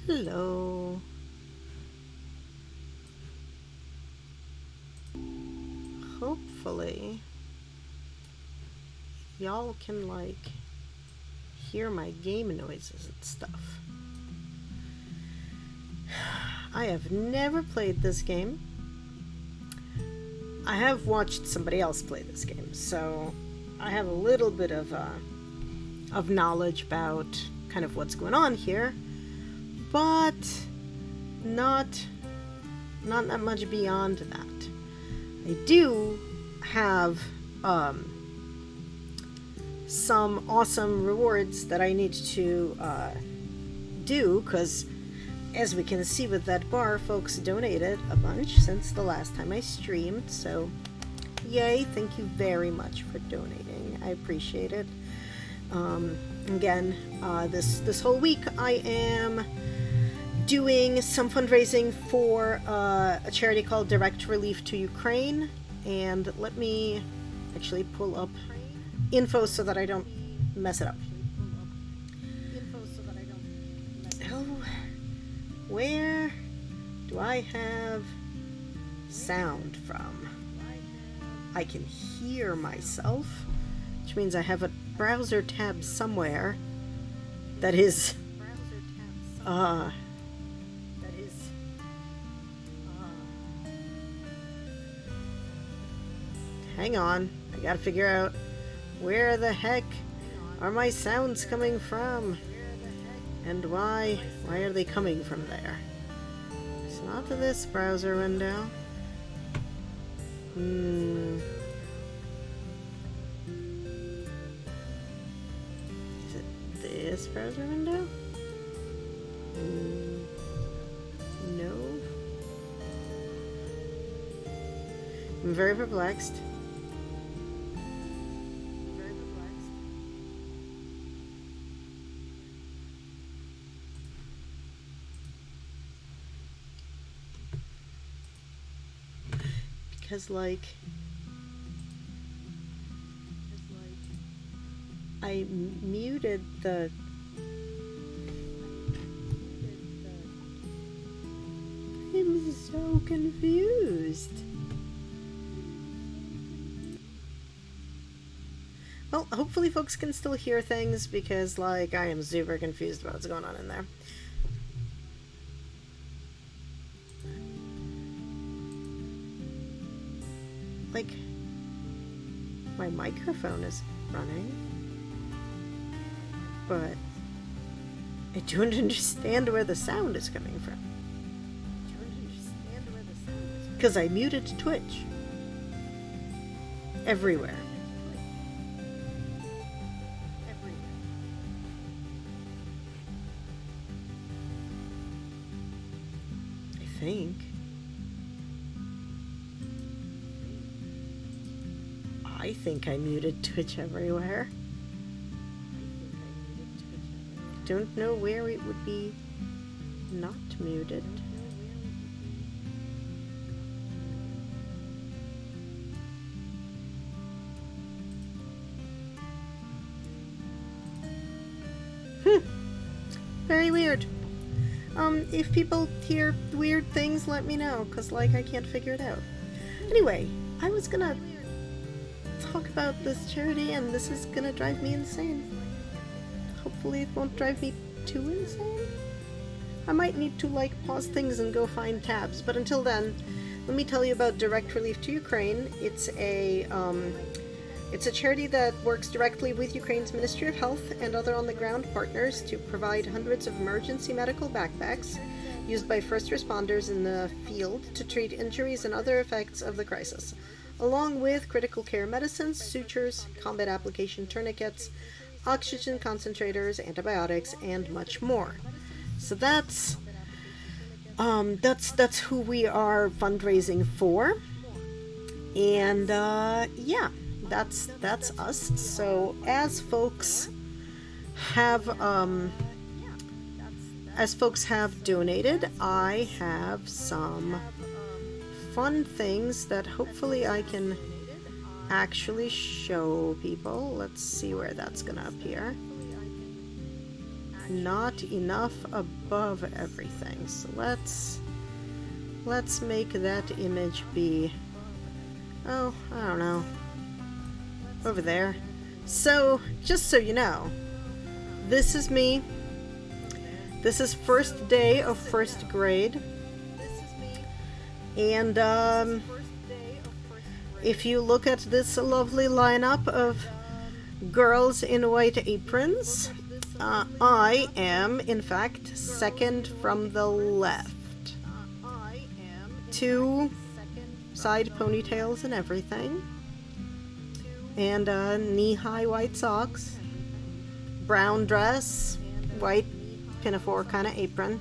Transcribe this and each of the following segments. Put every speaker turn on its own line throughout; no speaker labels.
Hello. Hopefully, y'all can hear my game noises and stuff. I have never played this game. I have watched somebody else play this game, so I have a little bit of knowledge about kind of what's going on here, but not that much beyond that. I do have some awesome rewards that I need to do, because as we can see with that bar, folks donated a bunch since the last time I streamed, so yay, thank you very much for donating. I appreciate it. Again, this whole week I am doing some fundraising for a charity called Direct Relief to Ukraine, and let me actually pull up info so that I don't mess it up. Oh, where do I have sound from? I can hear myself, which means I have a browser tab somewhere that is hang on, I gotta figure out where the heck are my sounds coming from, and why are they coming from there? It's not this browser window. Is it this browser window? No. I'm very perplexed. Because I muted the I'm so confused. Well, hopefully folks can still hear things, because I am super confused about what's going on in there. My microphone is running, but I don't understand where the sound is coming from. Because I muted Twitch. Everywhere. I think. I think I muted Twitch everywhere. I don't know where it would be not muted. Very weird. If people hear weird things, let me know, because I can't figure it out. Anyway, I was gonna talk about this charity, and this is gonna drive me insane. Hopefully it won't drive me too insane. I might need to pause things and go find tabs, but until then, let me tell you about Direct Relief to Ukraine. It's a charity that works directly with Ukraine's Ministry of Health and other on-the-ground partners to provide hundreds of emergency medical backpacks used by first responders in the field to treat injuries and other effects of the crisis, along with critical care medicines, sutures, combat application tourniquets, oxygen concentrators, antibiotics, and much more. So that's who we are fundraising for, and yeah, that's us. So as folks have donated, I have some fun things that hopefully I can actually show people. Let's see where that's gonna appear. not enough above everything. So let's make that image be, oh, I don't know, over there. So, just so you know, this is me. This is first day of first grade. And if you look at this lovely lineup of girls in white aprons, I am, in fact, second from the left. 2 side ponytails and everything. And knee-high white socks. Brown dress, white pinafore kind of apron.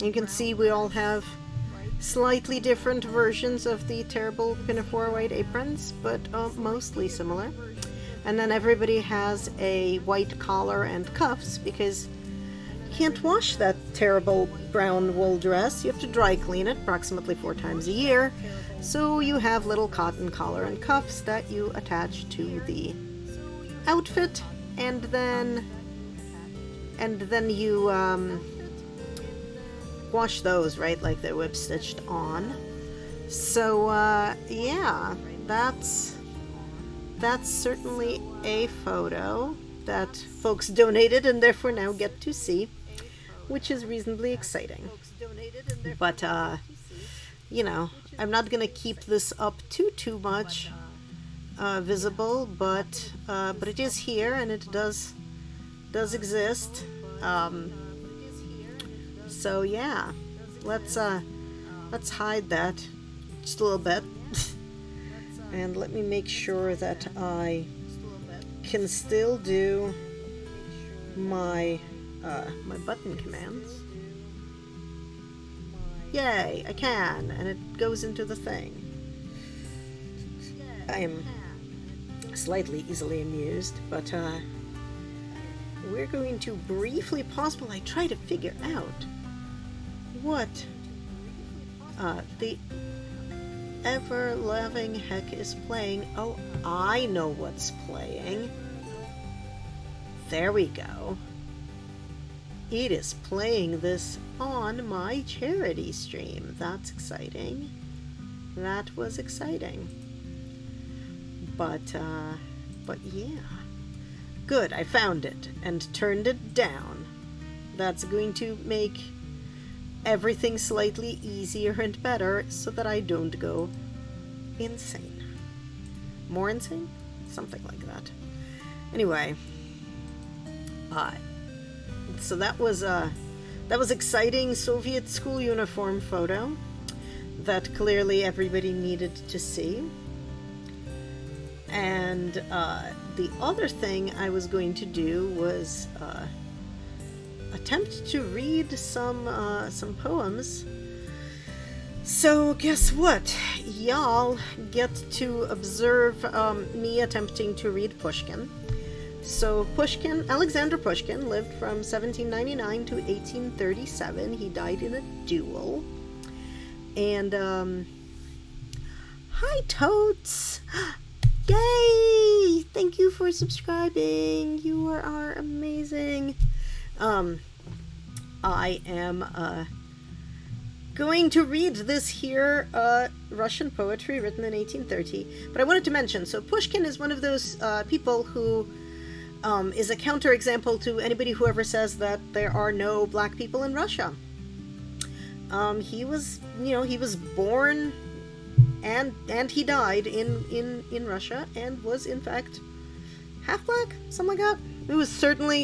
You can see we all have slightly different versions of the terrible pinafore white aprons, but mostly similar. And then everybody has a white collar and cuffs because you can't wash that terrible brown wool dress. You have to dry clean it approximately 4 times a year. So you have little cotton collar and cuffs that you attach to the outfit, and then you wash those, right, like they're whip stitched on. So yeah, that's certainly a photo that folks donated and therefore now get to see, which is reasonably exciting. But you know, I'm not gonna keep this up too much visible, but it is here and it does exist. So yeah, let's hide that just a little bit, and let me make sure that I can still do my my button commands. Yay, I can, and it goes into the thing. I am slightly easily amused, but we're going to briefly pause while I try to figure out what the ever-loving heck is playing. Oh, I know what's playing. There we go. It is playing this on my charity stream. That's exciting. That was exciting. But yeah. Good, I found it and turned it down. That's going to make everything slightly easier and better so that I don't go insane. More insane? Something like that. Anyway, so that was exciting Soviet school uniform photo that clearly everybody needed to see. And the other thing I was going to do was attempt to read some poems. So guess what? Y'all get to observe me attempting to read Pushkin. So Pushkin, Alexander Pushkin, lived from 1799 to 1837. He died in a duel. And hi Totes! Yay! Thank you for subscribing. You are amazing. I am going to read this here Russian poetry written in 1830. But I wanted to mention, so Pushkin is one of those people who is a counterexample to anybody who ever says that there are no black people in Russia. He was born and he died in Russia and was in fact half black, something like that. It was certainly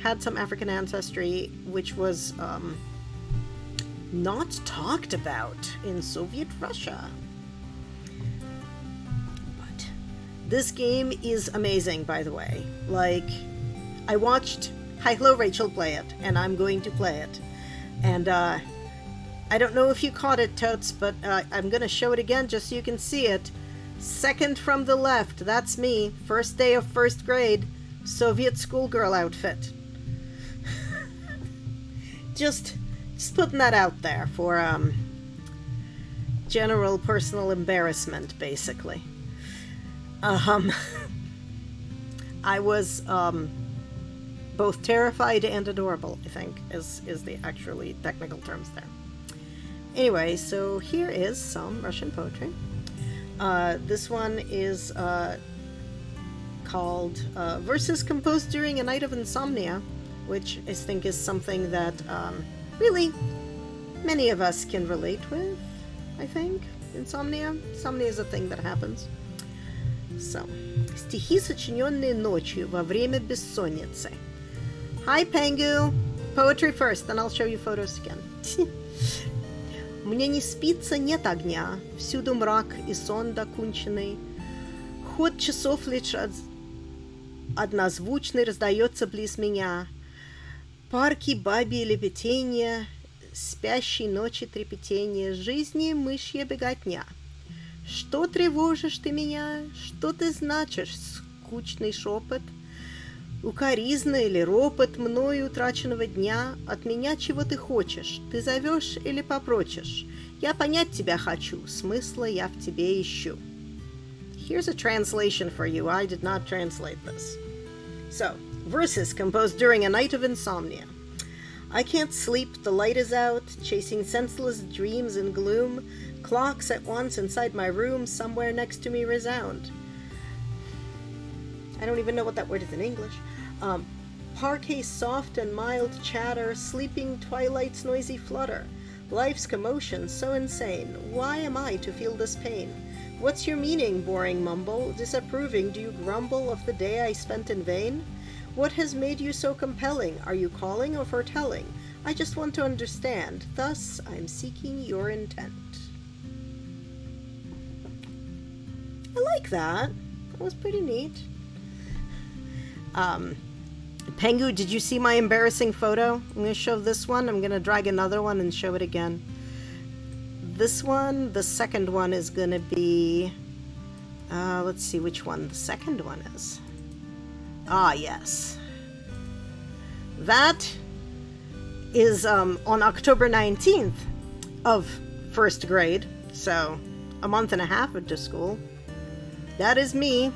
had some African ancestry, which was not talked about in Soviet Russia. But this game is amazing, by the way. Like, I watched Hi Hello Rachel play it, and I'm going to play it. And I don't know if you caught it, Totes, but I'm going to show it again just so you can see it. Second from the left, that's me. First day of first grade, Soviet schoolgirl outfit. just putting that out there for general personal embarrassment, basically. I was both terrified and adorable, I think, is the actually technical terms there. Anyway, so here is some Russian poetry. This one is called Verses Composed During a Night of Insomnia, which I think is something that really many of us can relate with, I think. Insomnia. Insomnia is a thing that happens. So, стихи, сочиненные ночью во время бессонницы. Hi, Pangu! Poetry first, then I'll show you photos again. Мне не спится, нет огня, всюду мрак и сон доконченный. Ход часов лишь однозвучный раздается близ меня. Парки бабьи лебетенья, спящей ночи трепетение, жизни мышья беготня. Что тревожишь ты меня, что ты значишь, скучный шепот? Укоризна или ропот мною утраченного дня, от меня чего ты хочешь, ты зовешь или попрочешь? Я понять тебя хочу, смысла я в тебе ищу. Here's a translation for you. I did not translate this. So, verses composed during a night of insomnia. I can't sleep, the light is out, chasing senseless dreams in gloom. Clocks at once inside my room, somewhere next to me resound. I don't even know what that word is in English. Parquet's soft and mild chatter, sleeping twilight's noisy flutter. Life's commotion so insane, why am I to feel this pain? What's your meaning, boring mumble? Disapproving, do you grumble of the day I spent in vain? What has made you so compelling? Are you calling or foretelling? I just want to understand, thus I'm seeking your intent. I like that. That was pretty neat. Pengu, did you see my embarrassing photo? I'm going to show this one. I'm going to drag another one and show it again. This one, the second one is going to be... let's see which one the second one is. Ah, yes. That is on October 19th of first grade, so a month and a half into school. That is me,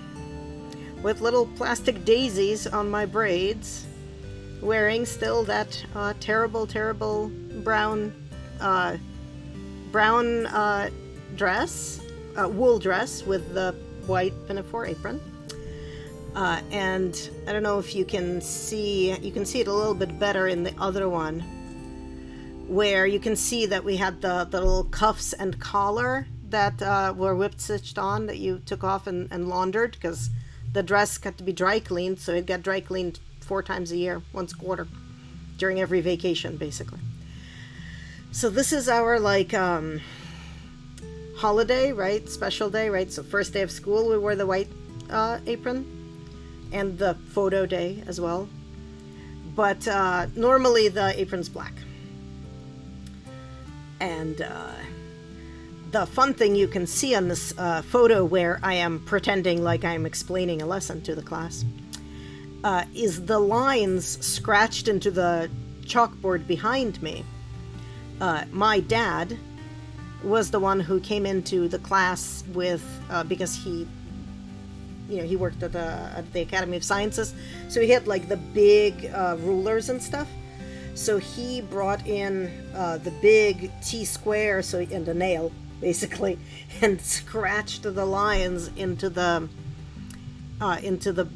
with little plastic daisies on my braids, wearing still that terrible, terrible brown dress, wool dress with the white pinafore apron. And I don't know if you can see it a little bit better in the other one, where you can see that we had the little cuffs and collar that were whip stitched on that you took off and laundered, because the dress got to be dry cleaned, so it got dry cleaned 4 times a year, once a quarter, during every vacation, basically. So this is our, like, holiday, right? Special day, right? So first day of school, we wore the white apron, and the photo day as well. But normally the apron's black. And the fun thing you can see on this photo, where I am pretending like I'm explaining a lesson to the class, is the lines scratched into the chalkboard behind me. My dad was the one who came into the class with, because he worked at the Academy of Sciences, so he had like the big rulers and stuff. So he brought in the big T-square, and a nail, basically, and scratched the lines into the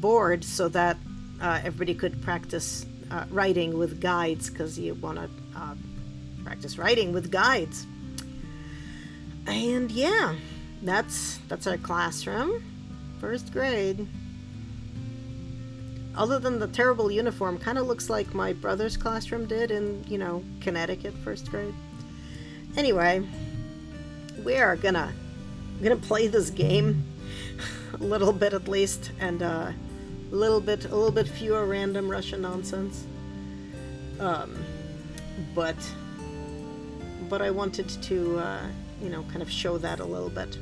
board so that everybody could practice writing with guides, because you want to practice writing with guides. And yeah, that's our classroom, first grade. Other than the terrible uniform, kind of looks like my brother's classroom did in, Connecticut, first grade. Anyway, we are gonna play this game a little bit at least, and a little bit fewer random Russian nonsense. But I wanted to kind of show that a little bit.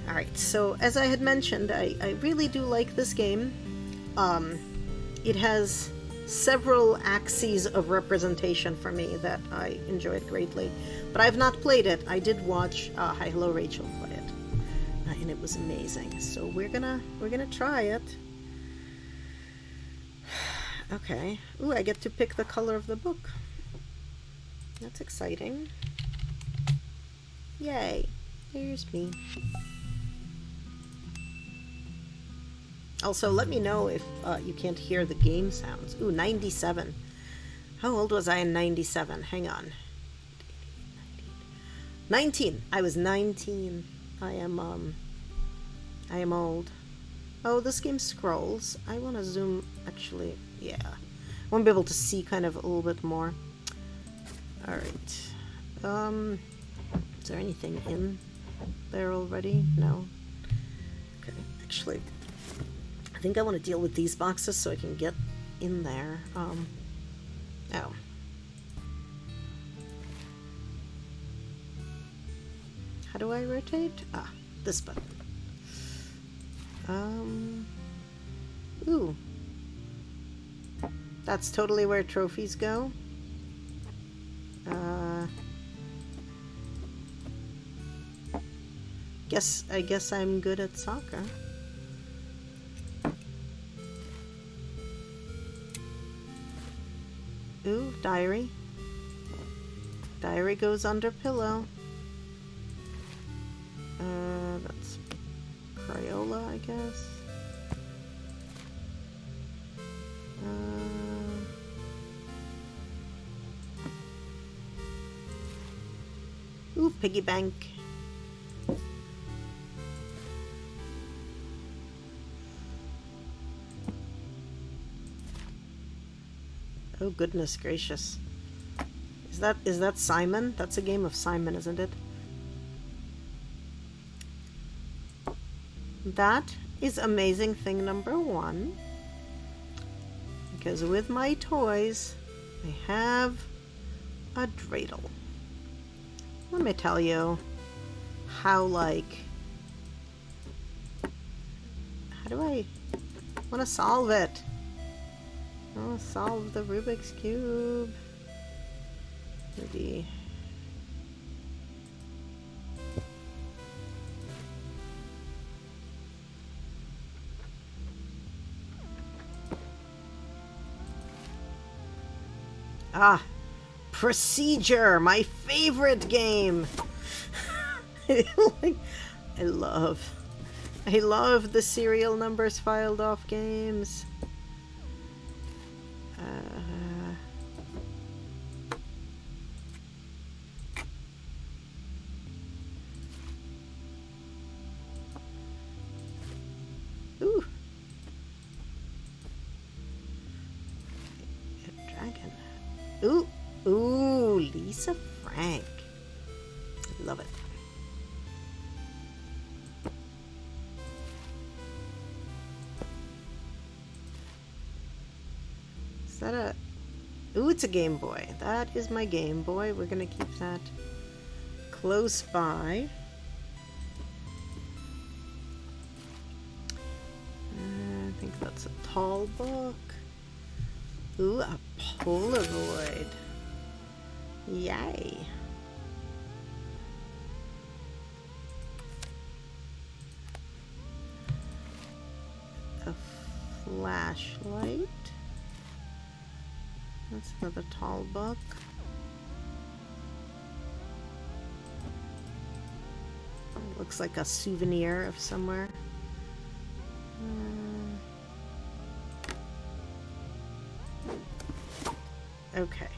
All right, so as I had mentioned, I really do like this game. It has several axes of representation for me that I enjoyed greatly, but I've not played it. I did watch Hi Hello Rachel play it, and it was amazing. So we're gonna try it. Okay. Ooh, I get to pick the color of the book. That's exciting. Yay. Here's me. Also, let me know if you can't hear the game sounds. Ooh, 97. How old was I in 97? Hang on. 19. I was 19. I am old. Oh, this game scrolls. I want to zoom, actually, yeah. I want to be able to see kind of a little bit more. Alright. Is there anything in there already? No. Okay, actually, I think I want to deal with these boxes so I can get in there. Oh. How do I rotate? Ah, this button. Ooh. That's totally where trophies go. I guess I'm good at soccer. Ooh, diary. Diary goes under pillow. That's Crayola, I guess. Ooh, piggy bank. Oh, goodness gracious. Is that Simon? That's a game of Simon, isn't it? That is amazing thing number 1. Because with my toys, I have a dreidel. Let me tell you how, like... How do I want to solve it? I want to solve the Rubik's Cube. Maybe... Ah! Procedure! My favorite game! I love the serial numbers filed off games. Ooh. A dragon. Ooh. Ooh, Lisa Frank. Love it. Is that a... Ooh, it's a Game Boy. That is my Game Boy. We're gonna keep that close by. I think that's a tall book. Ooh, a Polaroid. Yay. A flashlight. That's another tall book. Looks like a souvenir of somewhere. Okay.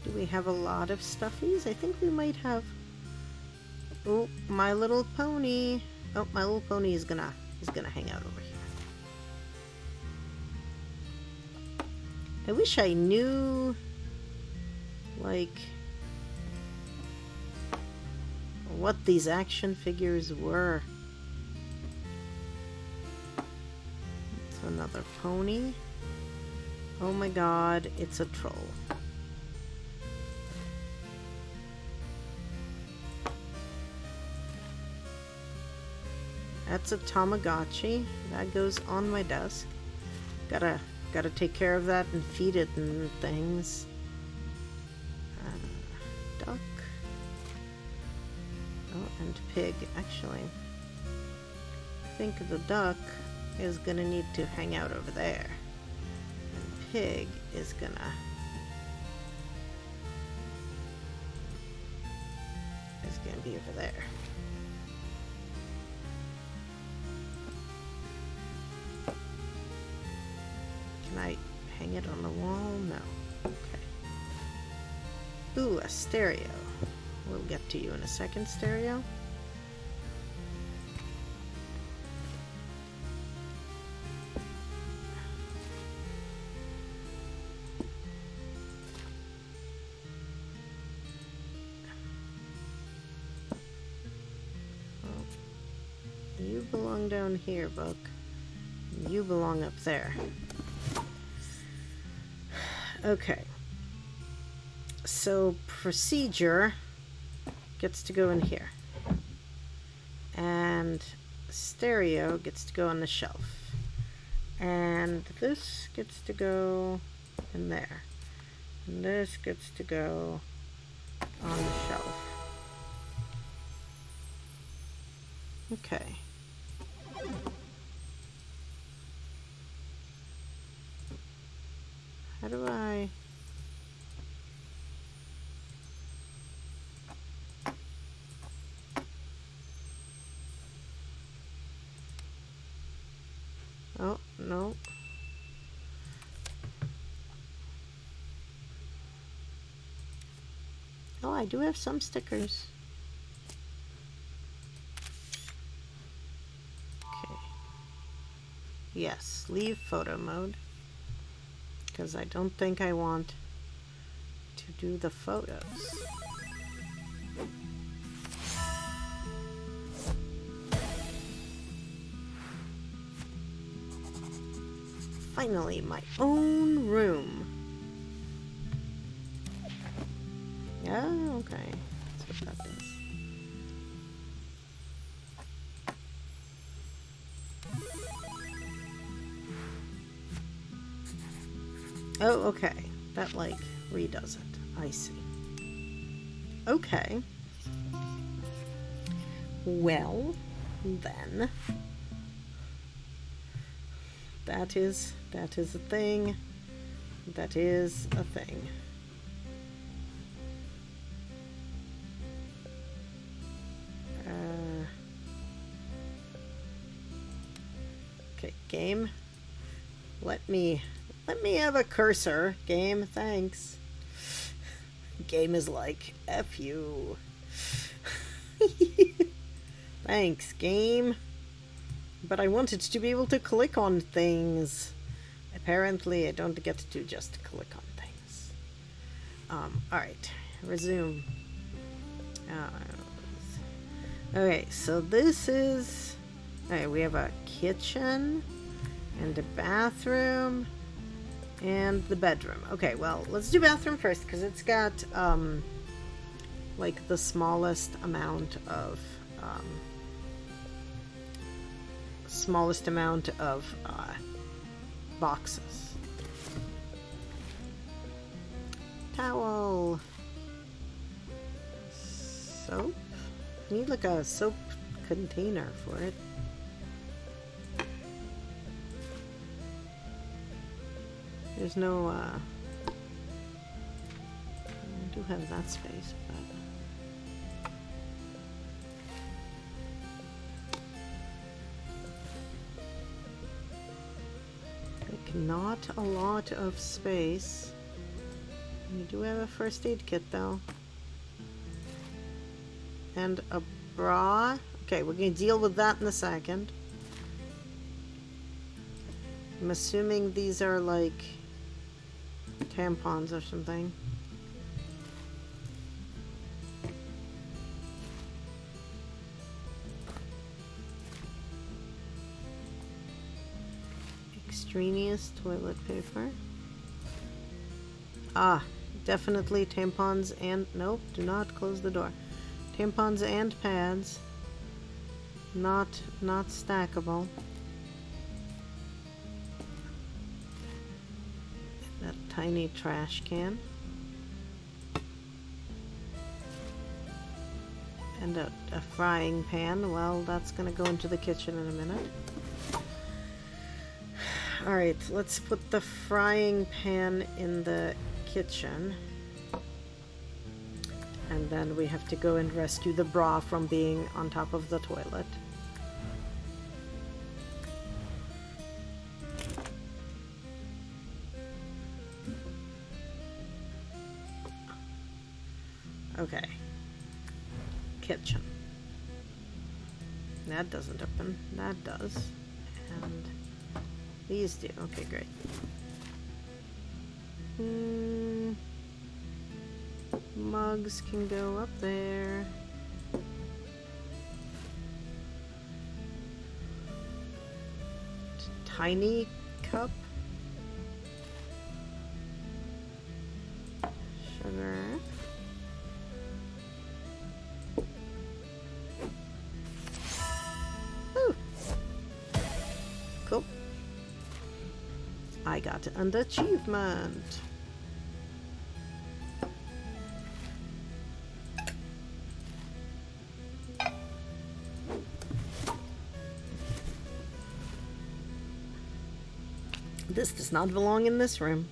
Do we have a lot of stuffies? I think we might have... Oh, My Little Pony. Oh, My Little Pony is gonna hang out over here. I wish I knew, like, what these action figures were. That's another pony. Oh my god, it's a troll. That's a Tamagotchi. That goes on my desk. Gotta take care of that and feed it and things. Duck. Oh, and pig, actually. I think the duck is gonna need to hang out over there. And pig is gonna be over there. Can I hang it on the wall? No. Okay. Ooh, a stereo. We'll get to you in a second, stereo. You belong down here, Buck. You belong up there. Okay. So procedure gets to go in here. And stereo gets to go on the shelf. And this gets to go in there. And this gets to go on the shelf. Okay. How do I... Oh, no. Oh, I do have some stickers. Okay. Yes, leave photo mode. Because I don't think I want to do the photos. Finally, my own room. Yeah, okay. That's what that does. Oh, okay. That, like, redoes it. I see. Okay. Well, then. That is a thing. That is a thing. Okay, game. Let me have a cursor. Game, thanks. Game is like, F you. Thanks, game. But I wanted to be able to click on things. Apparently, I don't get to just click on things. Alright. Resume. Okay, so this is... Alright, we have a kitchen and a bathroom and the bedroom. Okay, well, let's do bathroom first because it's got, like, the smallest amount of, boxes. Towel. Soap? I need, like, a soap container for it. There's no, I do have that space, but... like, not a lot of space. We do have a first aid kit, though. And a bra. Okay, we're going to deal with that in a second. I'm assuming these are, like... tampons or something. Extraneous toilet paper. Ah, definitely tampons and... Nope, do not close the door. Tampons and pads. Not stackable. That tiny trash can. And a frying pan. Well, that's gonna go into the kitchen in a minute. Alright, let's put the frying pan in the kitchen. And then we have to go and rescue the bra from being on top of the toilet. Okay. Kitchen. That doesn't open. That does. And these do. Okay, great. Mugs can go up there. Tiny cup. Sugar. Ooh. Cool. I got an achievement. This does not belong in this room.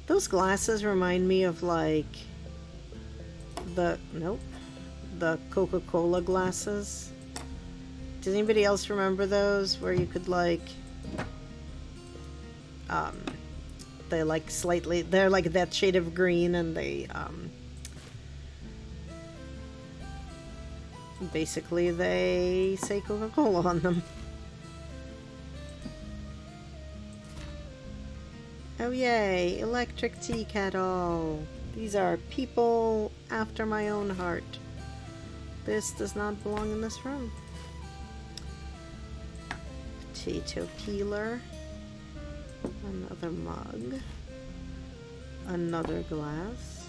Those glasses remind me of like the Coca-Cola glasses. Does anybody else remember those where you could like they're like that shade of green, and they basically they say Coca-Cola on them. Oh yay, electric tea kettle. These are people after my own heart. This does not belong in this room. Potato peeler. Another mug. Another glass.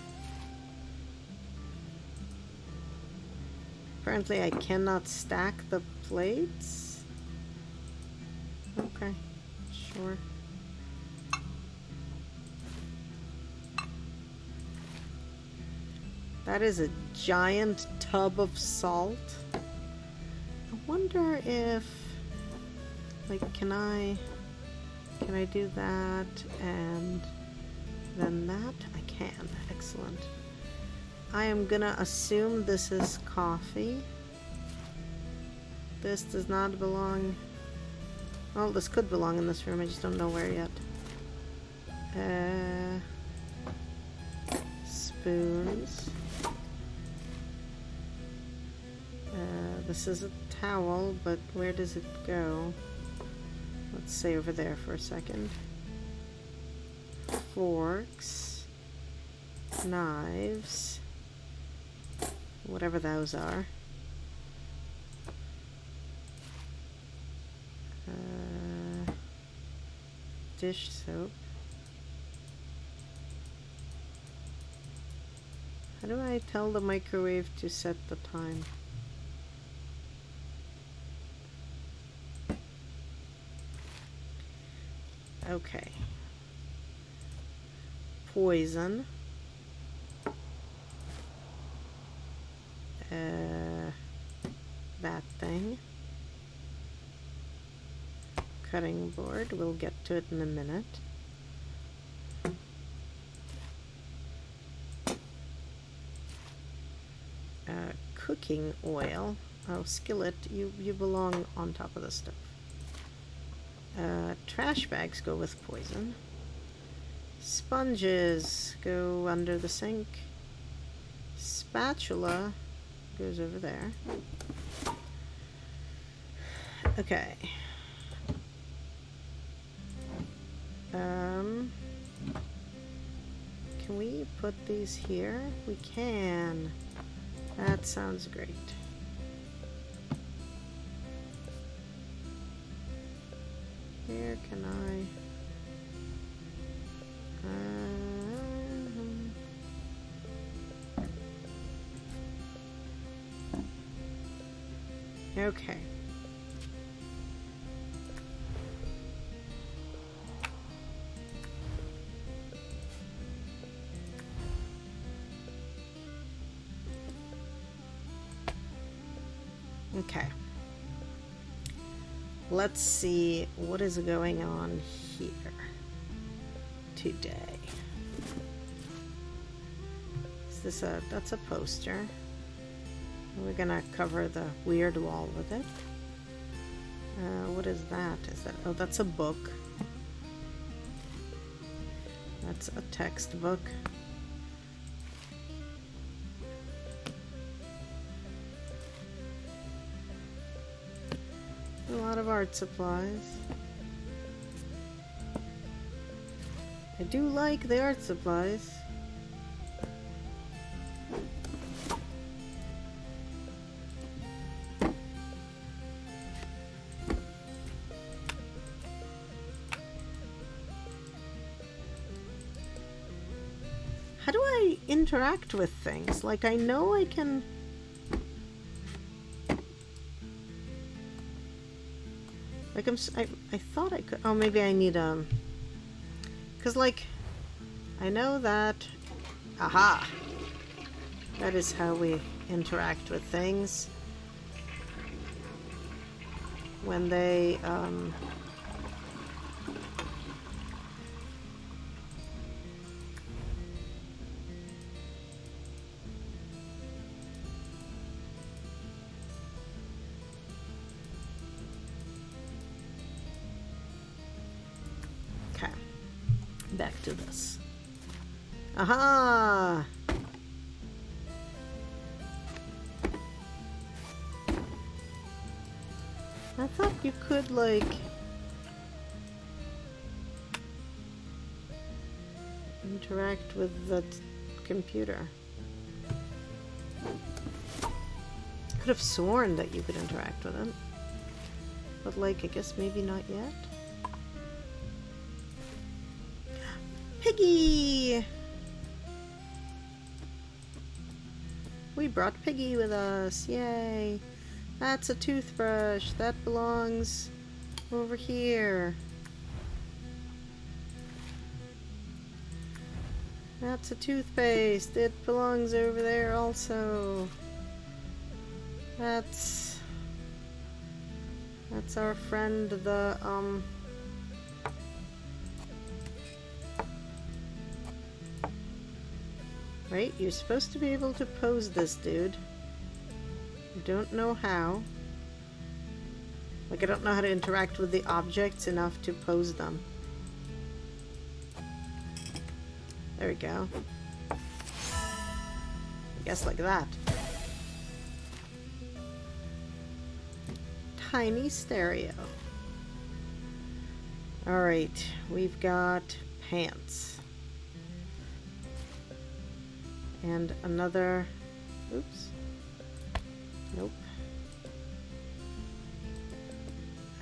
Apparently I cannot stack the plates. Okay, sure. That is a giant tub of salt. I wonder if, like, can I do that and then that? I can. Excellent. I am gonna assume this is coffee. This does not belong. Well, this could belong in this room. I just don't know where yet. Spoons. This is a towel, but where does it go? Let's say over there for a second. Forks. Knives. Whatever those are. Dish soap. How do I tell the microwave to set the time? Okay. Poison. That thing. Cutting board. We'll get to it in a minute. Cooking oil. Oh, skillet. You belong on top of the stove. Trash bags go with poison. Sponges go under the sink. Spatula goes over there. Okay. Can we put these here? We can. That sounds great. Where can I... Okay. Okay. Let's see what is going on here today. Is this a... that's a poster. We're gonna cover the weird wall with it. What is that? Is that... oh, that's a book. That's a textbook. A lot of art supplies. I do like the art supplies. How do I interact with things? Like, I know I can... like, I thought I could... oh, maybe I need, because, like, I know that... aha! That is how we interact with things. When they, okay. Back to this. Aha! I thought you could, like... interact with the computer. Could have sworn that you could interact with it. But, like, I guess maybe not yet? Piggy! We brought Piggy with us. Yay! That's a toothbrush. That belongs over here. That's a toothpaste. It belongs over there also. That's our friend, the, right? You're supposed to be able to pose this dude. I don't know how. Like, I don't know how to interact with the objects enough to pose them. There we go. I guess like that. Tiny stereo. Alright, we've got pants. And another... oops. Nope.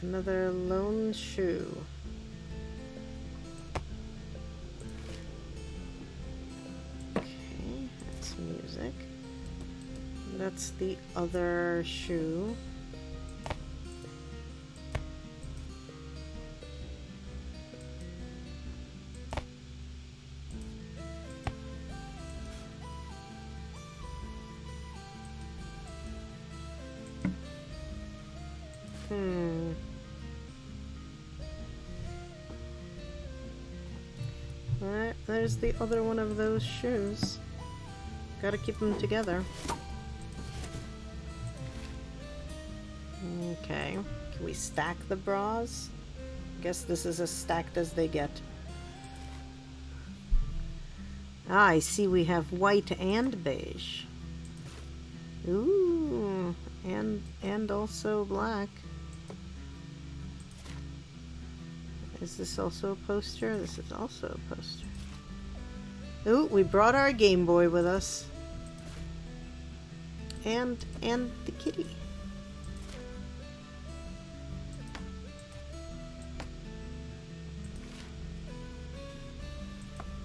Another lone shoe. Okay, that's music. That's the other shoe. Alright, there's the other one of those shoes. Gotta keep them together. Okay, can we stack the bras? Guess this is as stacked as they get. Ah, I see we have white and beige. Ooh, and also black. Is this also a poster? This is also a poster. Ooh, we brought our Game Boy with us. and the kitty.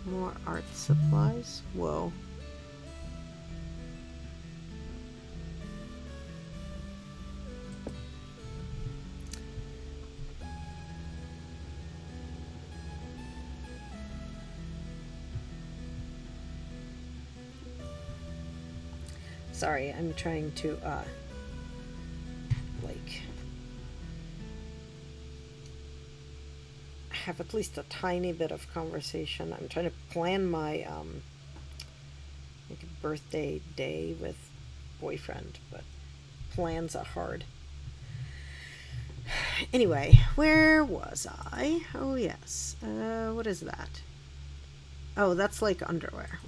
More art supplies. Whoa. Sorry, I'm trying to like have at least a tiny bit of conversation. I'm trying to plan my like a birthday day with boyfriend, but plans are hard. Anyway, where was I? Oh yes. What is that? Oh, that's like underwear.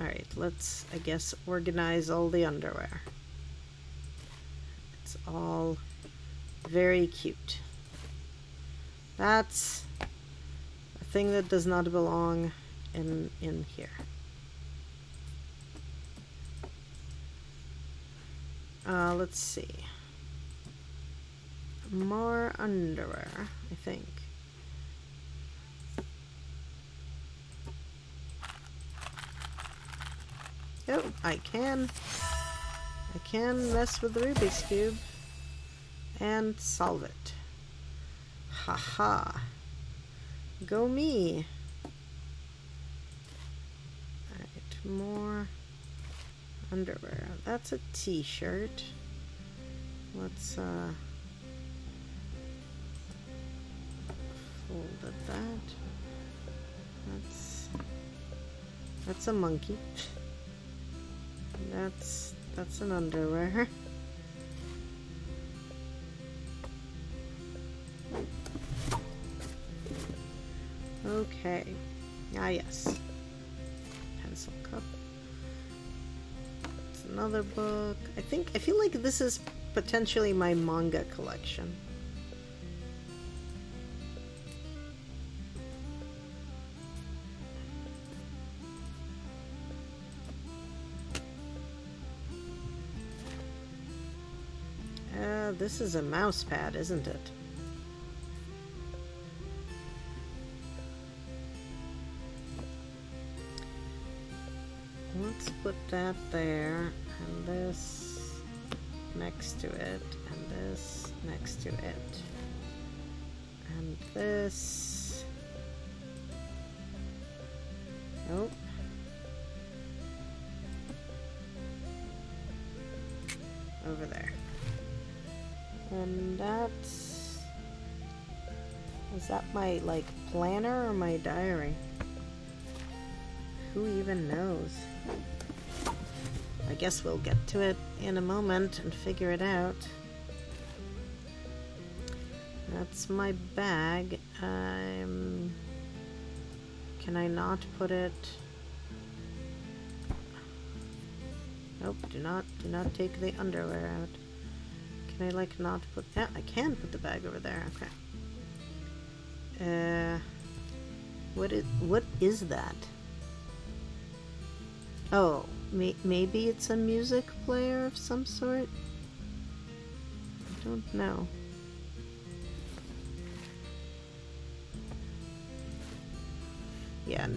Alright, let's, I guess, organize all the underwear. It's all very cute. That's a thing that does not belong in here. Let's see. More underwear, I think. Oh, I can mess with the Rubik's Cube and solve it. Haha. Go me. Alright, more underwear. That's a t-shirt. Let's fold that. That's a monkey. That's an underwear. Okay. Ah yes. Pencil cup. It's another book. I feel like this is potentially my manga collection. This is a mouse pad, isn't it? Let's put that there, and this next to it, and this next to it, and this. Nope. Over there. And that's... Is that my, like, planner or my diary? Who even knows? I guess we'll get to it in a moment and figure it out. That's my bag. Can I not put it... Nope, do not take the underwear out. Can I like not put... Yeah, I can put the bag over there. Okay. What is that? Oh, maybe it's a music player of some sort? I don't know. Yeah,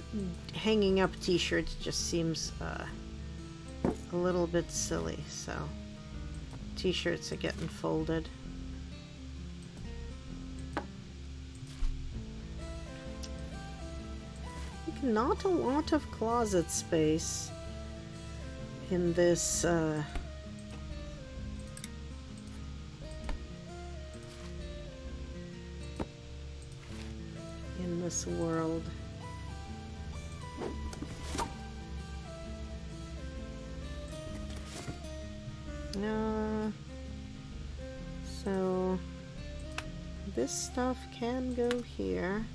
hanging up t-shirts just seems a little bit silly, so t-shirts are getting folded. Like, not a lot of closet space in this world. So this stuff can go here.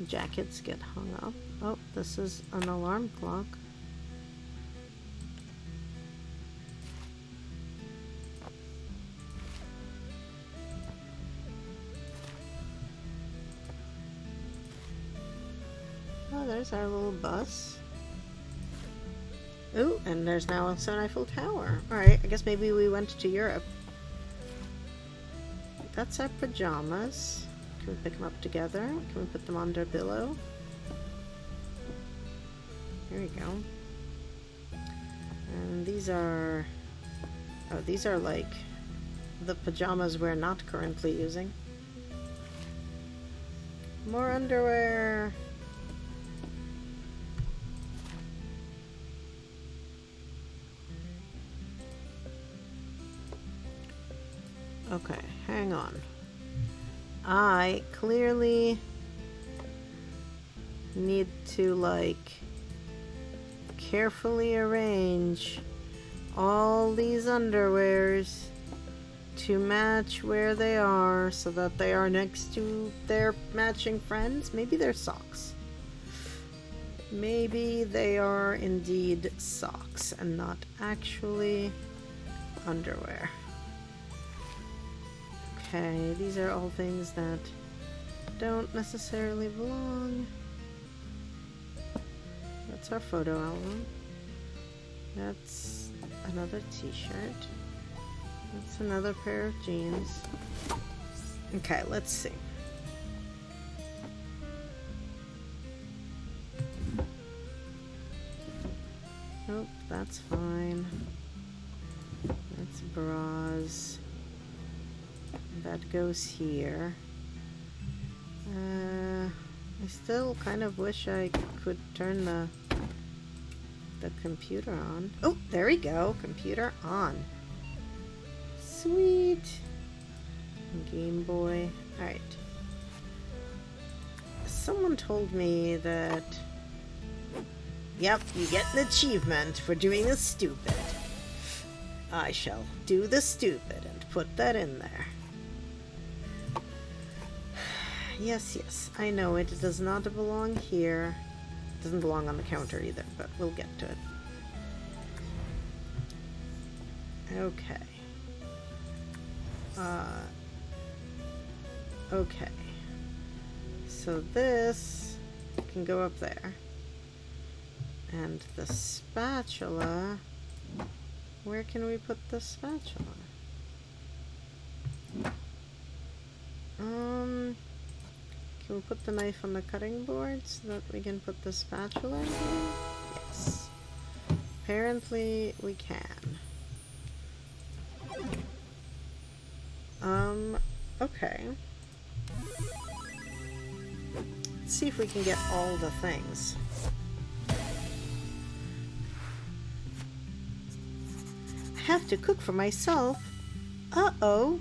Jackets get hung up. Oh, this is an alarm clock. there's our little bus. Ooh, and there's now also an Eiffel Tower. Alright, I guess maybe we went to Europe. That's our pajamas. Can we pick them up together? Can we put them under pillow? There we go. And these are... oh, these are like the pajamas we're not currently using. More underwear. Okay, hang on. I clearly need to, like, carefully arrange all these underwears to match where they are so that they are next to their matching friends. Maybe they're socks. Maybe they are indeed socks and not actually underwear. Okay, these are all things that don't necessarily belong. That's our photo album. That's another t-shirt. That's another pair of jeans. Okay, let's see. Nope, that's fine. That's bras. That goes here. I still kind of wish I could turn the computer on. Oh, there we go. Computer on. Sweet. Game Boy. Alright. Someone told me that... yep, you get an achievement for doing the stupid. I shall do the stupid and put that in there. Yes, yes, I know it does not belong here. It doesn't belong on the counter either, but we'll get to it. Okay. Okay. So this can go up there. And the spatula... where can we put the spatula? Can we put the knife on the cutting board so that we can put the spatula in here? Yes. Apparently we can. Okay. Let's see if we can get all the things. I have to cook for myself. Uh-oh.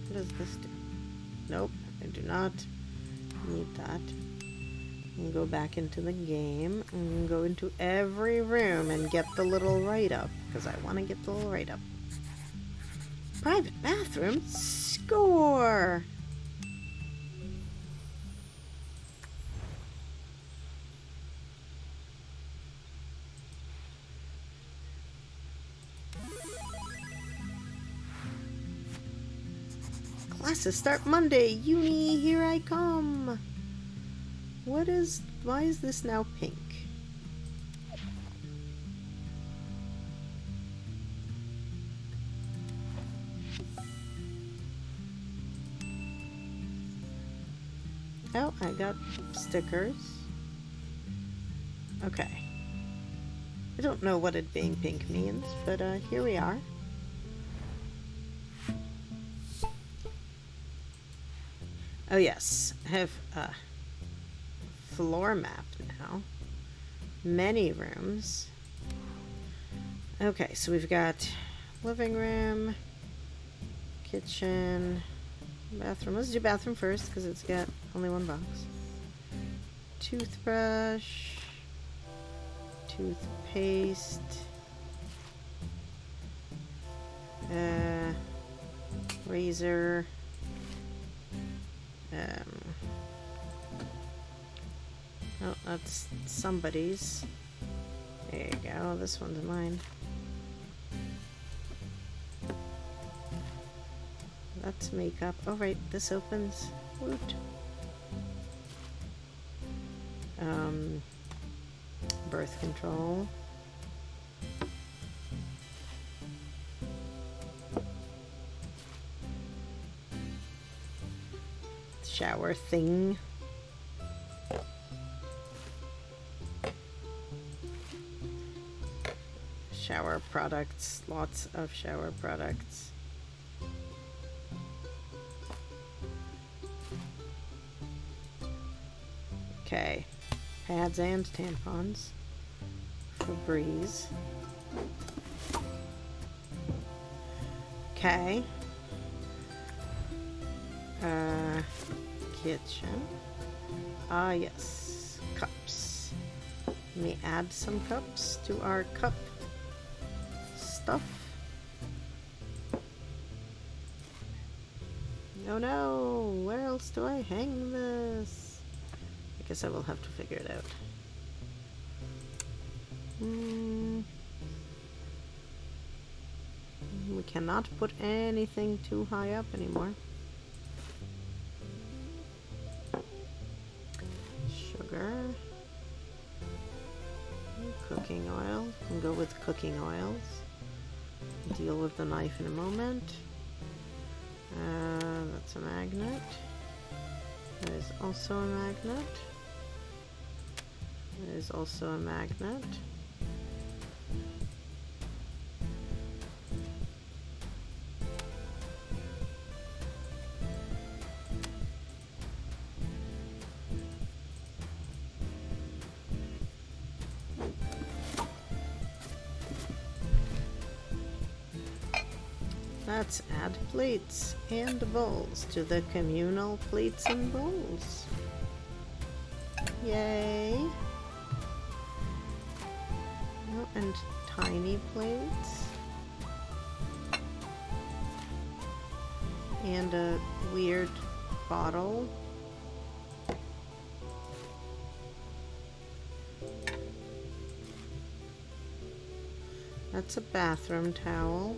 What does this do? Nope, I do not need that. And go back into the game and go into every room and get the little write-up, because I want to get the little write-up. Private bathroom? Score! Classes start Monday. Uni, here I come. Why is this now pink? Oh, I got stickers. Okay. I don't know what it being pink means, but here we are. Oh yes, I have a floor map now. Many rooms. Okay, so we've got living room, kitchen, bathroom. Let's do bathroom first because it's got only one box. Toothbrush, toothpaste, razor, oh, that's somebody's. There you go, this one's mine. That's makeup. Oh right, this opens. Woot. Birth control. Shower thing. Shower products. Lots of shower products. Okay. Pads and tampons. Febreze. Okay. Kitchen. Ah, yes. Cups. Let me add some cups to our cup stuff. Oh no! Where else do I hang this? I guess I will have to figure it out. We cannot put anything too high up anymore. Sugar. Cooking oil. We'll go with cooking oils. Deal with the knife in a moment. That's a magnet. That is also a magnet. There is also a magnet. Let's add plates and bowls to the communal plates and bowls. Yay! Oh, and tiny plates. And a weird bottle. That's a bathroom towel.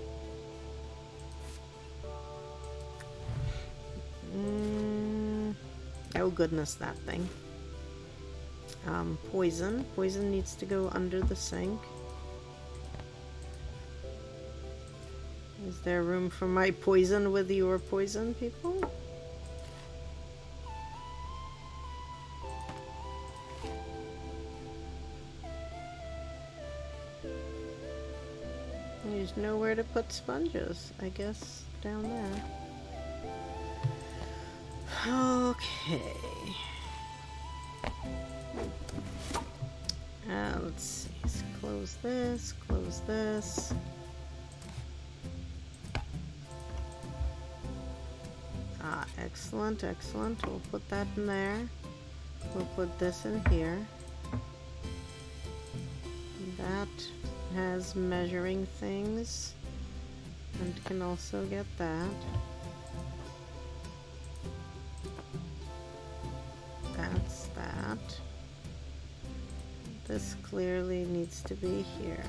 Oh goodness, that thing. Poison. Poison needs to go under the sink. Is there room for my poison with your poison, people? There's nowhere to put sponges. I guess down there. Okay. Let's see. So close this, close this. Ah, excellent, excellent. We'll put that in there. We'll put this in here. That has measuring things and can also get that. That's that. This clearly needs to be here.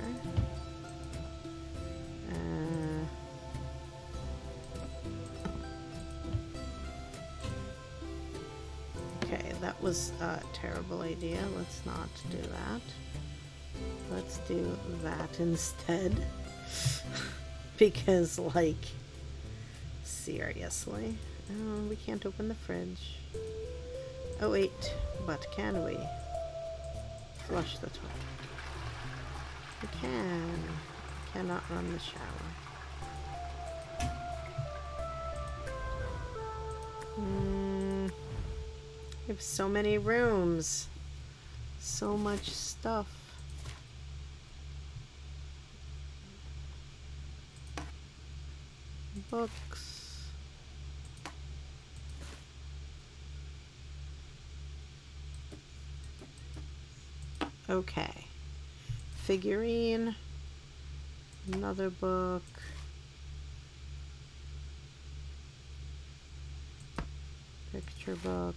Okay, that was a terrible idea. Let's not do that. Let's do that instead. Because, like, seriously. We can't open the fridge. Oh wait, but can we? Flush the toilet. We can. Cannot run the shower. We have so many rooms. So much stuff. Books. Okay. Figurine. Another book. Picture book.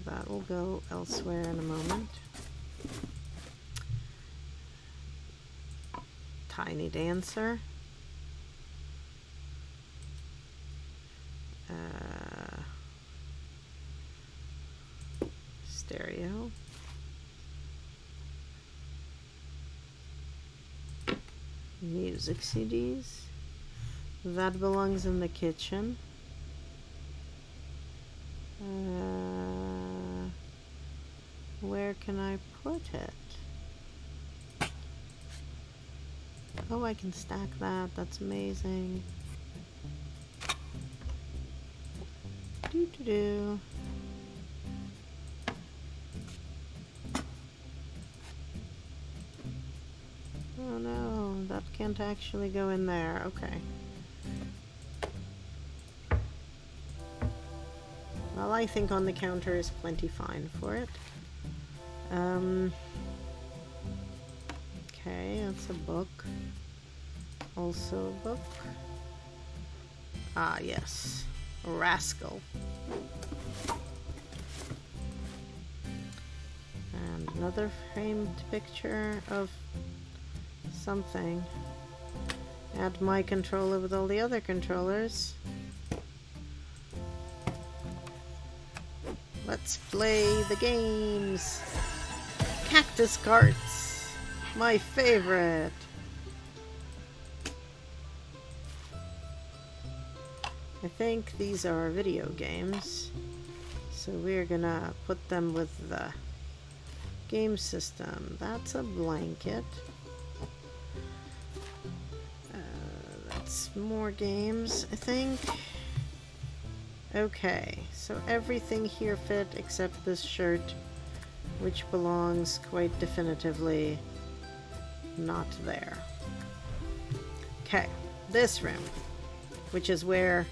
That will go elsewhere in a moment. Tiny dancer. music CDs. That belongs in the kitchen. Where can I put it? Oh, I can stack that. That's amazing. Doo-doo-doo. Oh no, that can't actually go in there. Okay. Well, I think on the counter is plenty fine for it. Okay, that's a book. Also a book. Ah, yes. Rascal. And another framed picture of something. Add my controller with all the other controllers. Let's play the games. Cactus carts. My favorite. I think these are video games. So we're gonna put them with the game system. That's a blanket. That's more games, I think. Okay, so everything here fit except this shirt, which belongs quite definitively not there. Okay, this room, which is where,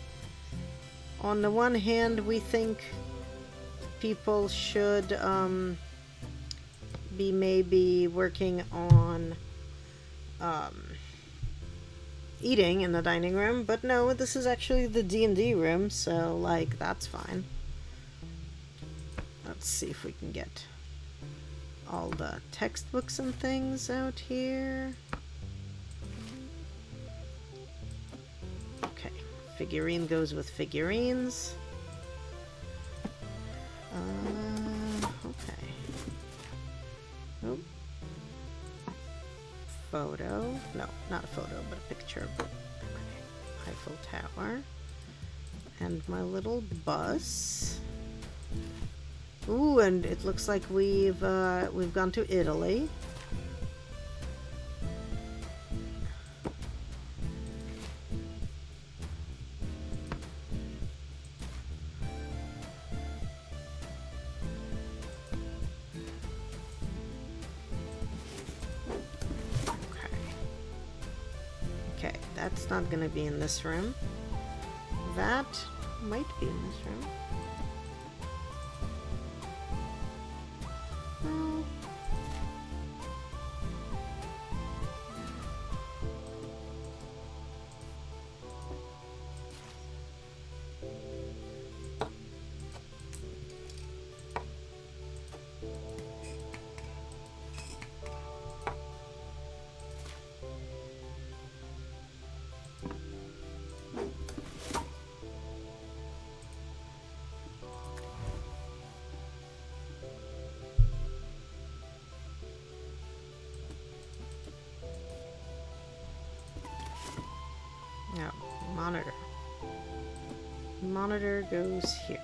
on the one hand, we think people should be maybe working on eating in the dining room, but no, this is actually the D&D room, so like that's fine. Let's see if we can get all the textbooks and things out here. Okay, figurine goes with figurines. Okay. Oh. Photo. No, not a photo, but a picture. Okay. Eiffel Tower. And my little bus. Ooh, and it looks like we've gone to Italy. Okay, that's not gonna be in this room. That might be in this room. No, monitor. Monitor goes here.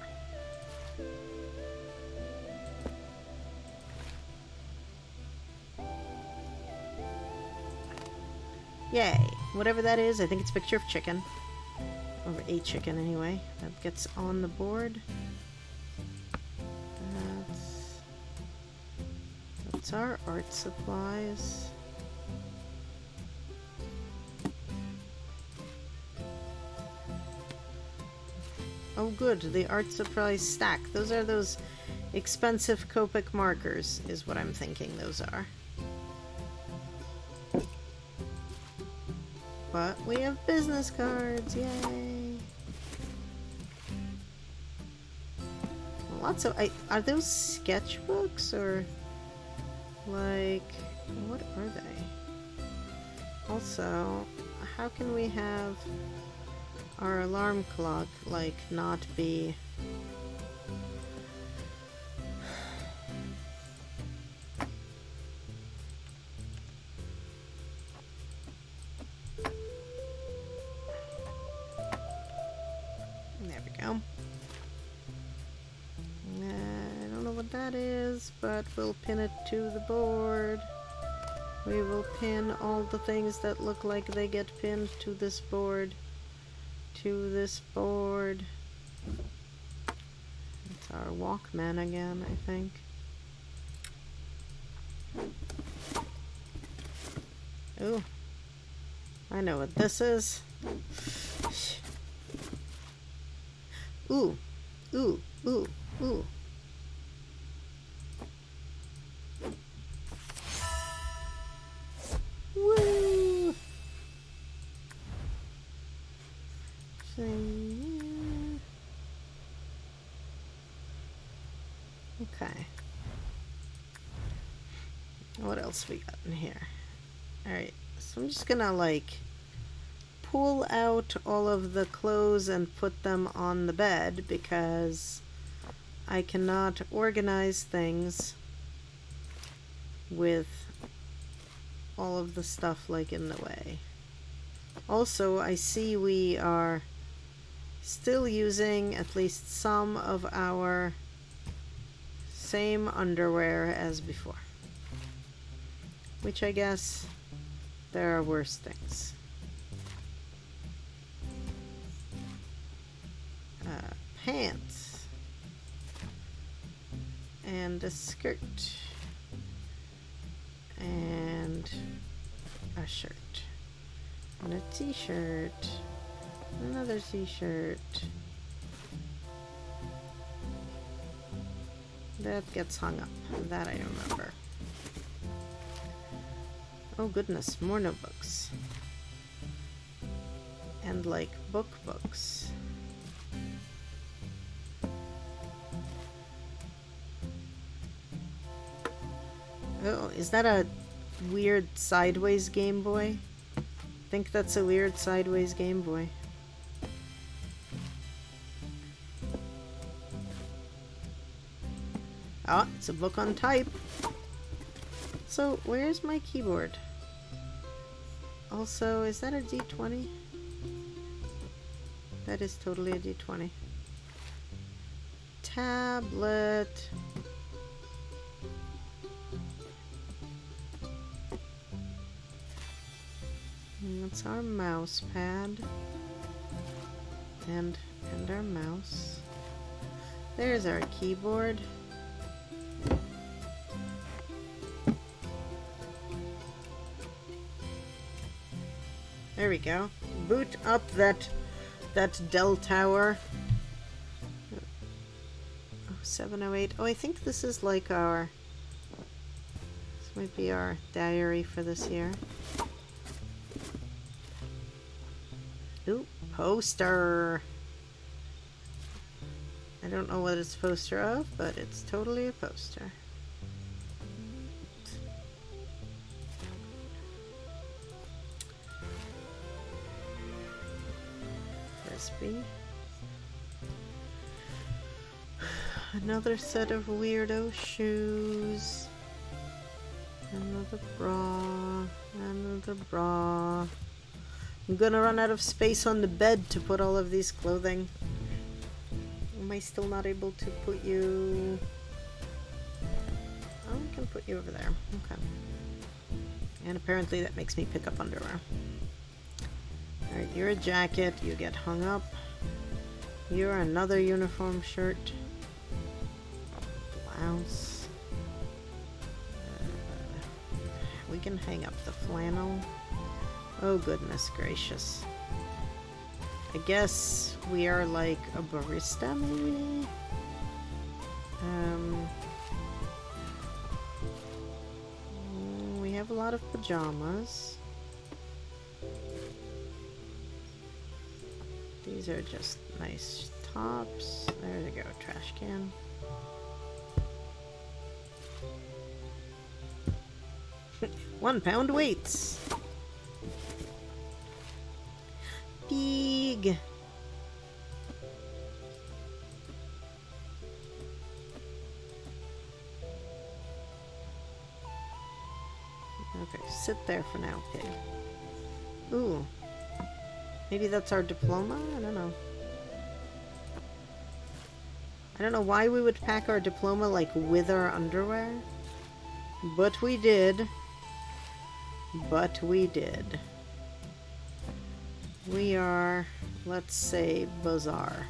Yay! Whatever that is, I think it's a picture of chicken. Or a chicken anyway. That gets on the board. That's our art supplies. Oh good, the art supplies stack. Those are those expensive Copic markers, is what I'm thinking those are. But we have business cards, yay! Lots of... are those sketchbooks, or... like... what are they? Also, how can we have our alarm clock, like, not be... go. I don't know what that is, but we'll pin it to the board. We will pin all the things that look like they get pinned to this board. To this board. It's our Walkman again, I think. Ooh. I know what this is. Ooh. Ooh. Ooh. Ooh. Woo! Okay. What else we got in here? Alright, so I'm just gonna like pull out all of the clothes and put them on the bed because I cannot organize things with all of the stuff like in the way. Also, I see we are still using at least some of our same underwear as before, which I guess there are worse things. Pants and a skirt and a shirt and a t-shirt, another t-shirt. That gets hung up. That I remember. Oh goodness, more notebooks. And like books. Oh, is that a weird sideways Game Boy? I think that's a weird sideways Game Boy. Oh, it's a book on type. So, where's my keyboard? Also, is that a D20? That is totally a D20. Tablet. And that's our mouse pad. And our mouse. There's our keyboard. There we go. Boot up that Dell tower. Oh, 708. Oh, I think this is like our... This might be our diary for this year. Ooh, poster. I don't know what it's a poster of, but it's totally a poster. Frisbee. Another set of weirdo shoes. Another bra. Another bra. I'm gonna run out of space on the bed to put all of these clothing. Am I still not able to put you... Oh, I can put you over there. Okay. And apparently that makes me pick up underwear. Alright, you're a jacket. You get hung up. You're another uniform shirt. Blouse. We can hang up the flannel. Oh, goodness gracious. I guess we are like a barista, maybe? We have a lot of pajamas. These are just nice tops. There they go, trash can. £1 weights. Big. Okay, sit there for now, pig. Ooh. Maybe that's our diploma? I don't know. I don't know why we would pack our diploma like with our underwear, but we did. But we did. We are, let's say, bizarre.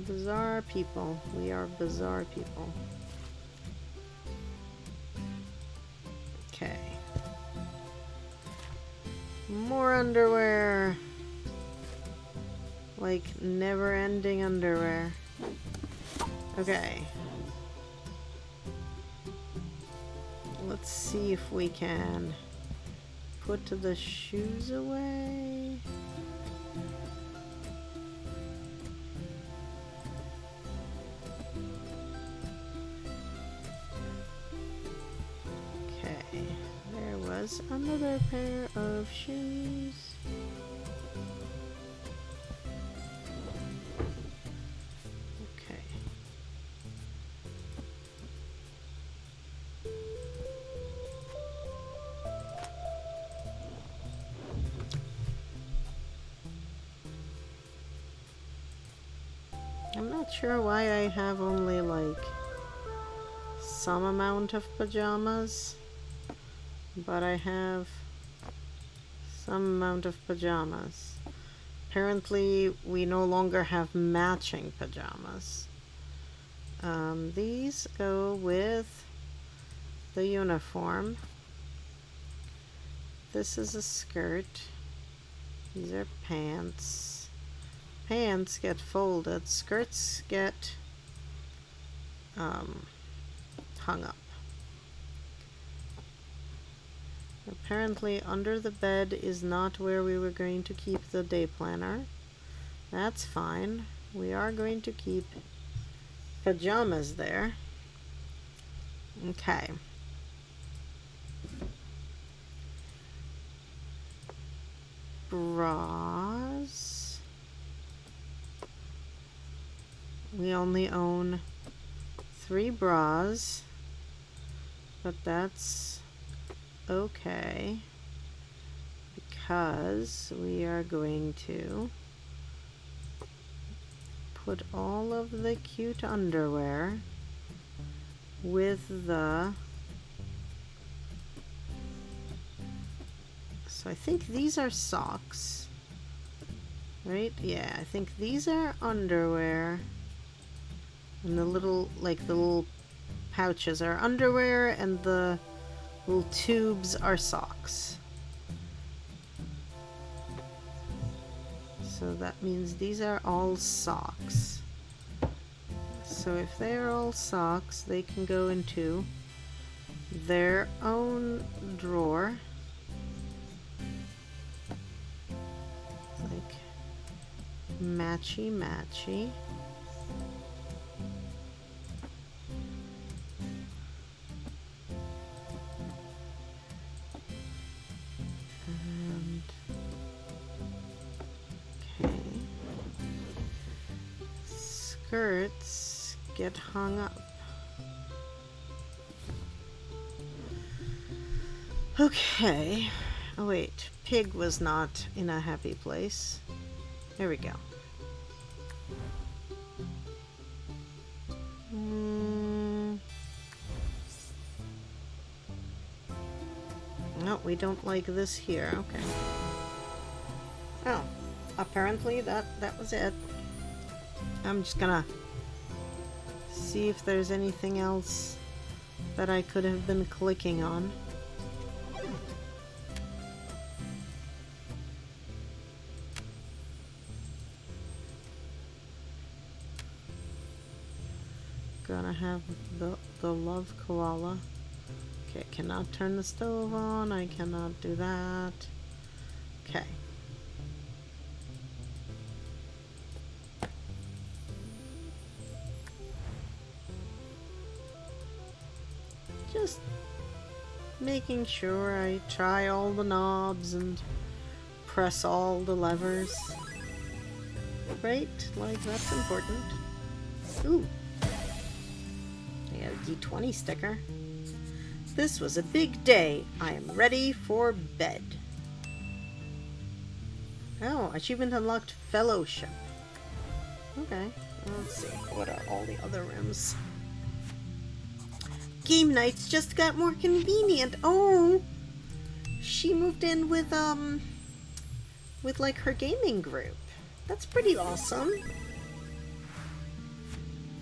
Bizarre people. We are bizarre people. Okay. More underwear. Like never-ending underwear. Okay. Let's see if we can put the shoes away. Okay, there was another pair of shoes. Okay. I'm not sure why I have only like some amount of pajamas, but I have some amount of pajamas. Apparently we no longer have matching pajamas. These go with the uniform. This is a skirt. These are pants. Pants get folded, skirts get hung up. Apparently under the bed is not where we were going to keep the day planner. That's fine. We are going to keep pajamas there. Okay. Bras. We only own 3 bras, but that's okay because we are going to put all of the cute underwear with the, so I think these are socks, right? Yeah, I think these are underwear. And the little, like the little pouches are underwear and the little tubes are socks. So that means these are all socks. So if they're all socks, they can go into their own drawer. Like matchy matchy. Skirts get hung up. Okay. Oh wait, Pig was not in a happy place. There we go. No, we don't like this here. Okay. Oh, apparently that was it. I'm just gonna see if there's anything else that I could have been clicking on. Gonna have the love koala. Okay, I cannot turn the stove on. I cannot do that. Okay. Just making sure I try all the knobs and press all the levers. Right? Like, that's important. Ooh. I got a D20 sticker. This was a big day. I am ready for bed. Oh, achievement unlocked, fellowship. Okay. Let's see. What are all the other rooms? Game nights just got more convenient. Oh! She moved in with like her gaming group. That's pretty awesome.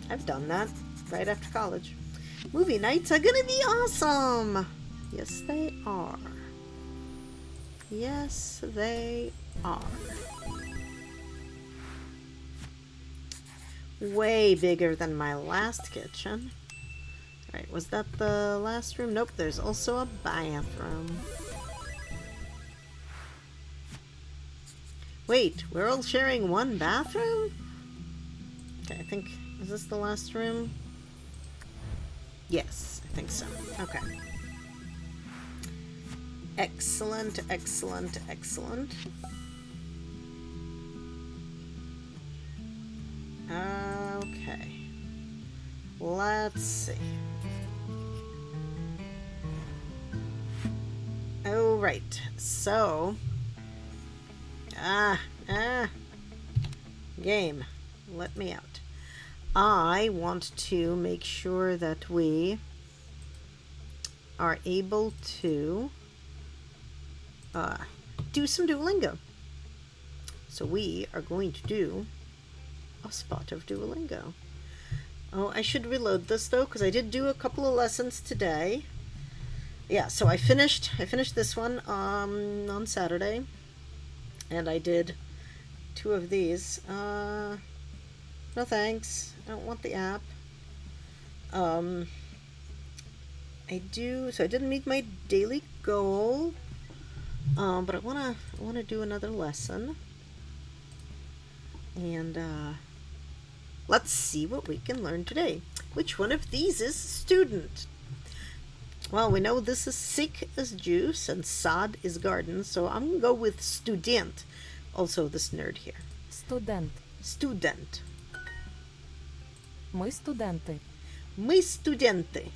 I've done that right after college. Movie nights are gonna be awesome! Yes, they are. Yes, they are. Way bigger than my last kitchen. Alright, was that the last room? Nope, there's also a bathroom. Wait, we're all sharing one bathroom? Okay, I think... Is this the last room? Yes, I think so. Okay. Excellent, excellent, excellent. Okay. Let's see. Oh, right. So... Game. Let me out. I want to make sure that we are able to do some Duolingo. So we are going to do a spot of Duolingo. Oh, I should reload this though, because I did do a couple of lessons today. Yeah, so I finished this one on Saturday, and I did 2 of these. No thanks. I don't want the app. I didn't meet my daily goal. But I wanna do another lesson. And let's see what we can learn today. Which one of these is student? Well, we know this is sick as juice and sad is garden, so I'm gonna go with student. Also this nerd here.
Студент.
Student.
Ми студенти.
Ми студенти.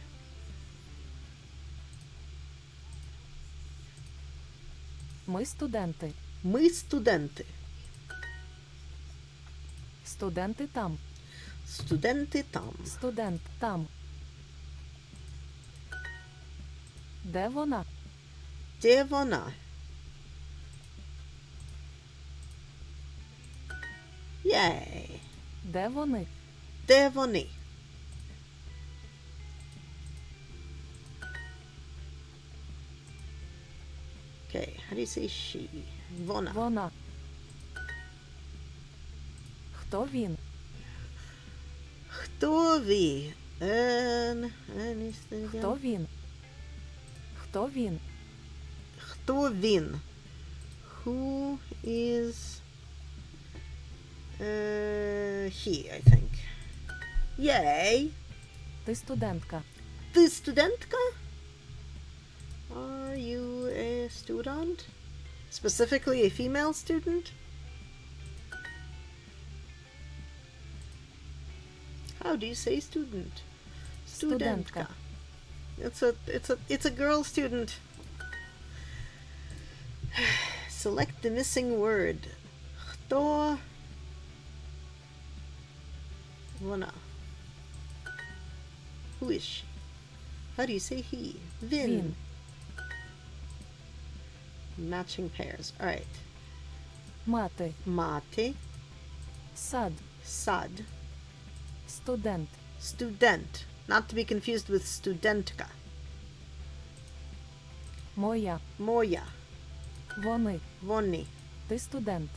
Ми студенти.
Ми студенти.
Студенти там.
Студенти там.
Студент там. Де вона?
Де вона? Yay.
Де вони?
Де вони? Okay, how do you say she? Вона.
Вона. Хто він?
Хто ви?
Хто він? Хто він?
Хто він? Who is he, I think. Yay!
Ти студентка.
Ти студентка? Are you a student? Specifically a female student? How do you say student?
Studentka.
It's a girl student. Select the missing word. Хто вона? Who is she? How do you say he? Vin.
Він.
Matching pairs. Alright.
Мати.
Mate.
Сад.
Sad.
Студент.
Student. Not to be confused with studentka.
Моя.
Moja.
Вони.
Вони.
Ти студент.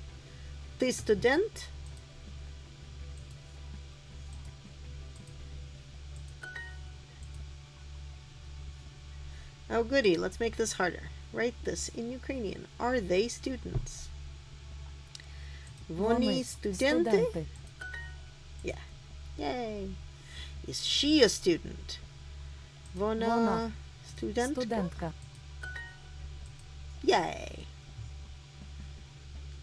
Ти студент? Oh goody, let's make this harder. Write this in Ukrainian. Are they students? Вони студенти?
Студенти.
Yeah. Yay. Is she a student? Вона
Вона.
студентка?
Студентка.
Yay.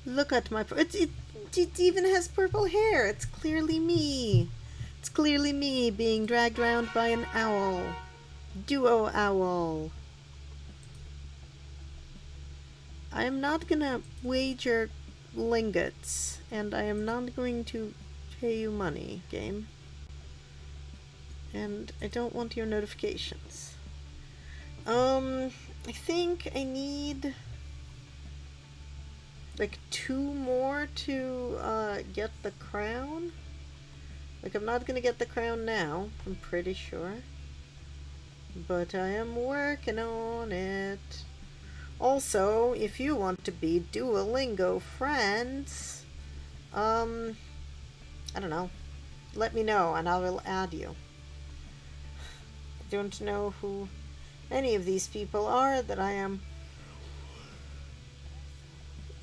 Look at my... It even has purple hair. It's clearly me. It's clearly me being dragged around by an owl. Duo owl. I am not gonna wager lingots, and I am not going to pay you money, game. And I don't want your notifications. I think I need like 2 more to get the crown. Like, I'm not gonna get the crown now, I'm pretty sure. But I am working on it. Also, if you want to be Duolingo friends, I don't know. Let me know and I will add you. I don't know who any of these people are that I'm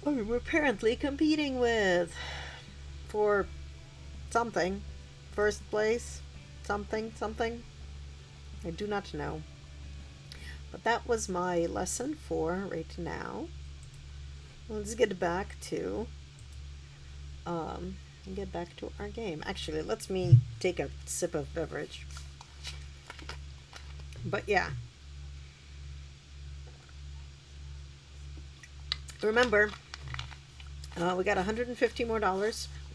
apparently competing with for something. First place, something. I do not know. But that was my lesson for right now. Let's get back to our game. Actually, let me take a sip of beverage. But yeah. Remember, we got $150 more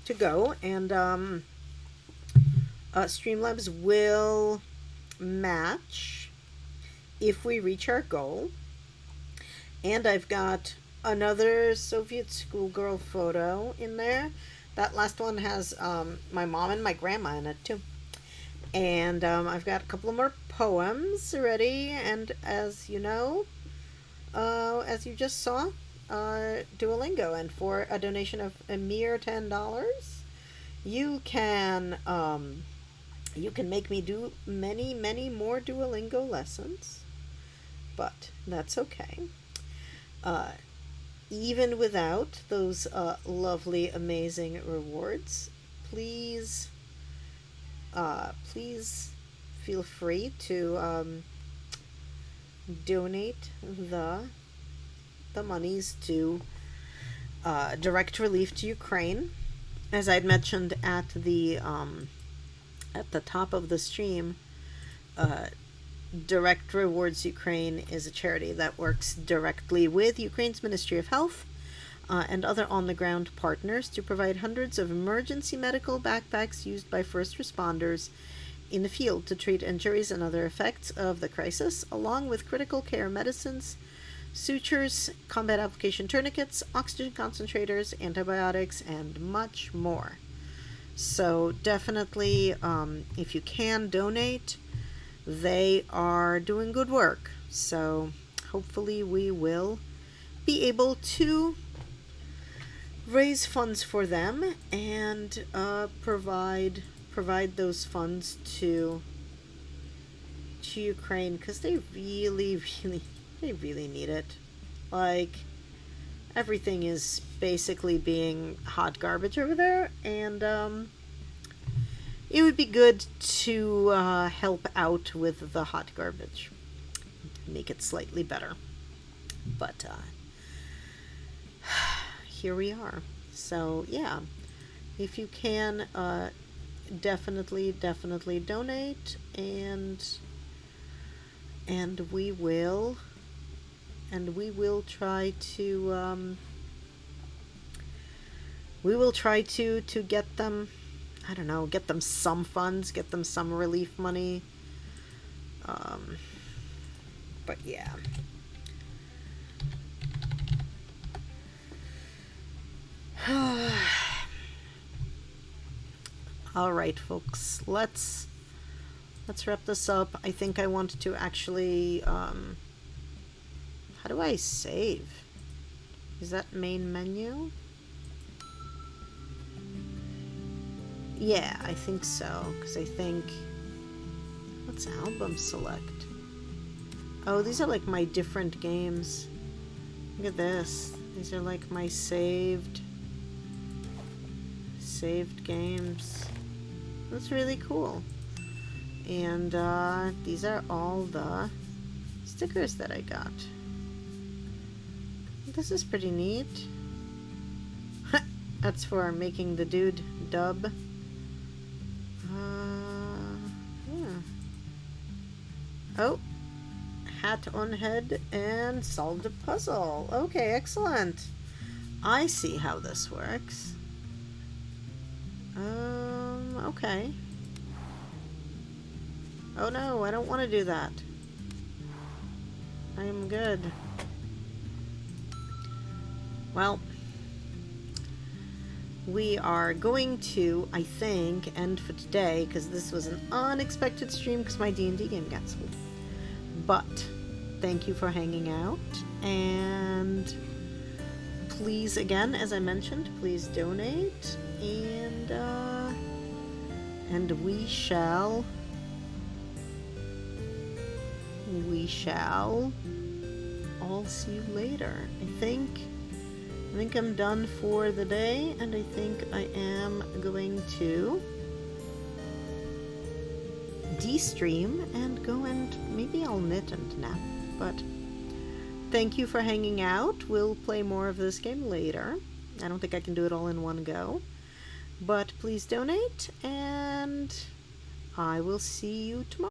to go, and Streamlabs will match if we reach our goal. And I've got another Soviet schoolgirl photo in there. That last one has my mom and my grandma in it too. And I've got a couple of more poems ready, and as you know, as you just saw, Duolingo, and for a donation of a mere $10, you can make me do many more Duolingo lessons, but that's okay. Even without those lovely, amazing rewards, please feel free to donate the monies to direct relief to Ukraine. As I'd mentioned at the top of the stream, Direct Rewards Ukraine is a charity that works directly with Ukraine's Ministry of Health and other on-the-ground partners to provide hundreds of emergency medical backpacks used by first responders in the field to treat injuries and other effects of the crisis, along with critical care medicines, sutures, combat application tourniquets, oxygen concentrators, antibiotics, and much more. So definitely, if you can donate, they are doing good work. So hopefully we will be able to raise funds for them and provide those funds to Ukraine, because they really need it. Like, everything is basically being hot garbage over there, and it would be good to help out with the hot garbage, make it slightly better. But here we are. So yeah, if you can, definitely donate, and we will try to get them, I don't know, get them some funds, get them some relief money. But yeah. All right, folks, let's wrap this up. I think I want to actually, how do I save? Is that main menu? Yeah, I think so, because I think, what's album select? Oh, these are like my different games. Look at this. These are like my saved games. That's really cool. And these are all the stickers that I got. This is pretty neat. That's for making the dude dub. Yeah. Oh, hat on head and solved a puzzle. Okay, excellent. I see how this works. Okay. Oh no, I don't want to do that. I am good. Well, we are going to, I think, end for today, because this was an unexpected stream because my D&D game canceled. But thank you for hanging out, and please, again, as I mentioned, please donate, and we shall all see you later. I think I'm done for the day, and I think I am going to de-stream and go and maybe I'll knit and nap. But thank you for hanging out. We'll play more of this game later. I don't think I can do it all in one go. But please donate, and I will see you tomorrow.